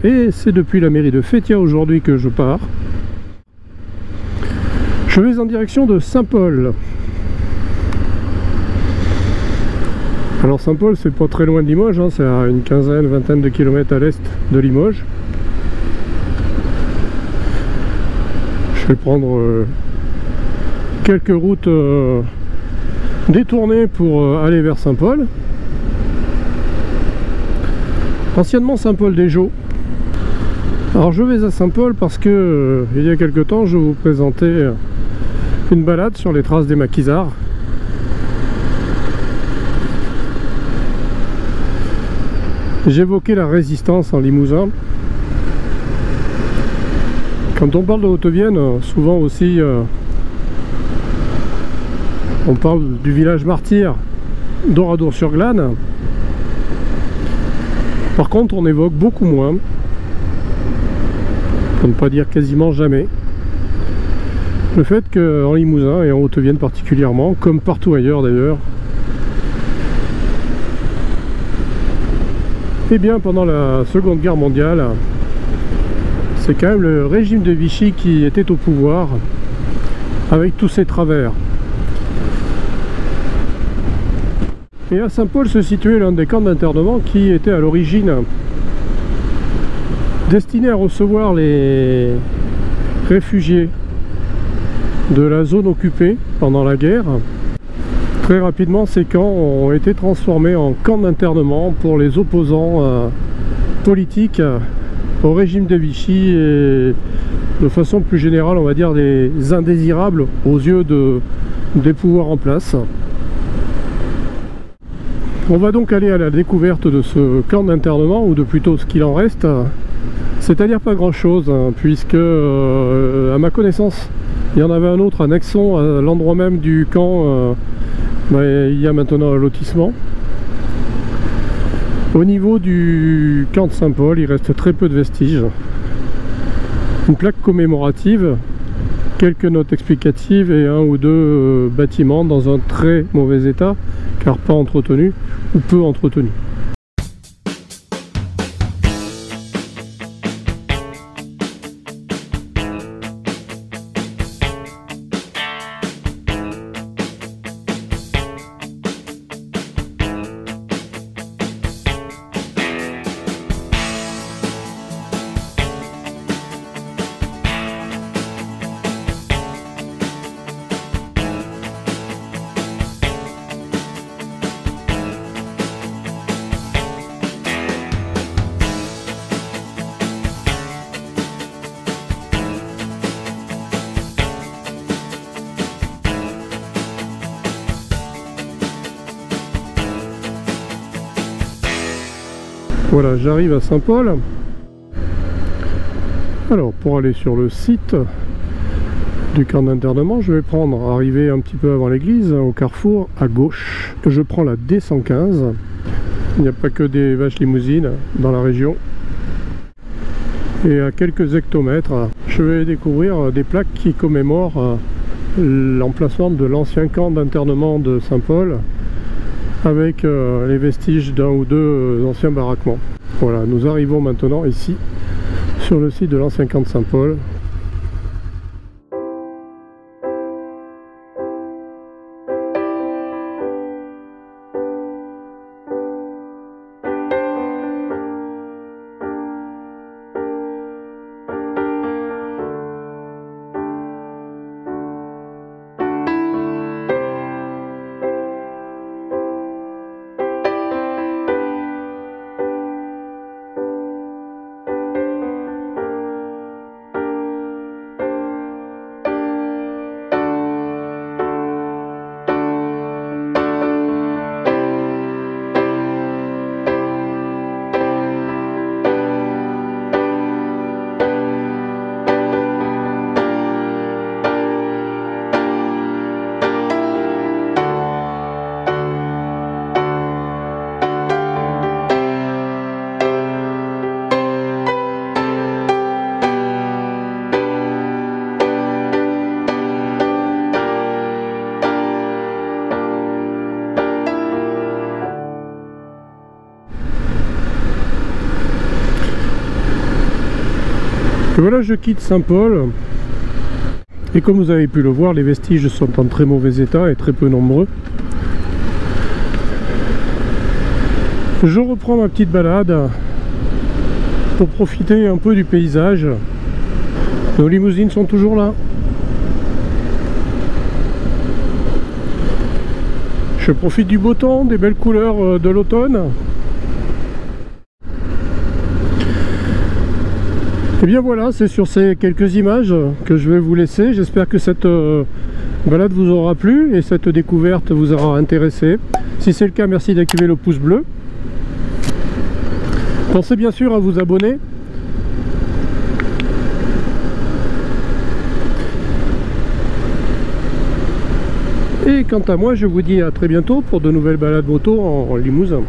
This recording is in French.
et c'est depuis la mairie de Feytiat aujourd'hui que je pars. Je vais en direction de Saint-Paul. Alors Saint-Paul, c'est pas très loin de Limoges, hein, c'est à une quinzaine, vingtaine de kilomètres à l'est de Limoges. Je vais prendre quelques routes détournées pour aller vers Saint-Paul. Anciennement Saint-Paul-des-Geaux. Alors je vais à Saint-Paul parce que il y a quelque temps je vous présentais une balade sur les traces des maquisards. J'évoquais la résistance en Limousin. Quand on parle de Haute-Vienne, souvent aussi on parle du village martyr d'Oradour-sur-Glane. Par contre, on évoque beaucoup moins, pour ne pas dire quasiment jamais, le fait qu'en Limousin et en Haute-Vienne particulièrement, comme partout ailleurs d'ailleurs, eh bien pendant la Seconde Guerre mondiale, c'est quand même le régime de Vichy qui était au pouvoir, avec tous ses travers. Et à Saint-Paul se situait l'un des camps d'internement qui était à l'origine destiné à recevoir les réfugiés de la zone occupée pendant la guerre. Très rapidement, ces camps ont été transformés en camps d'internement pour les opposants politiques au régime de Vichy et de façon plus générale, on va dire, les indésirables aux yeux des pouvoirs en place. On va donc aller à la découverte de ce camp d'internement, ou de plutôt ce qu'il en reste, c'est-à-dire pas grand-chose, hein, puisque, à ma connaissance, il y en avait un autre à Nexon, à l'endroit même du camp, il y a maintenant un lotissement. Au niveau du camp de Saint-Paul, il reste très peu de vestiges. Une plaque commémorative, quelques notes explicatives et un ou deux bâtiments dans un très mauvais état, car pas entretenu ou peu entretenu. Voilà, j'arrive à Saint-Paul. Alors, pour aller sur le site du camp d'internement, je vais arriver un petit peu avant l'église, au carrefour, à gauche. Je prends la D115. Il n'y a pas que des vaches limousines dans la région. Et à quelques hectomètres, je vais découvrir des plaques qui commémorent l'emplacement de l'ancien camp d'internement de Saint-Paul, avec les vestiges d'un ou deux anciens baraquements. Voilà, nous arrivons maintenant ici sur le site de l'ancien camp de Saint-Paul. Et voilà, je quitte Saint-Paul. Et comme vous avez pu le voir, les vestiges sont en très mauvais état et très peu nombreux. Je reprends ma petite balade pour profiter un peu du paysage. Nos limousines sont toujours là. Je profite du beau temps, des belles couleurs de l'automne. Et bien voilà, c'est sur ces quelques images que je vais vous laisser. J'espère que cette balade vous aura plu et cette découverte vous aura intéressé. Si c'est le cas, merci d'activer le pouce bleu. Pensez bien sûr à vous abonner. Et quant à moi, je vous dis à très bientôt pour de nouvelles balades moto en Limousin.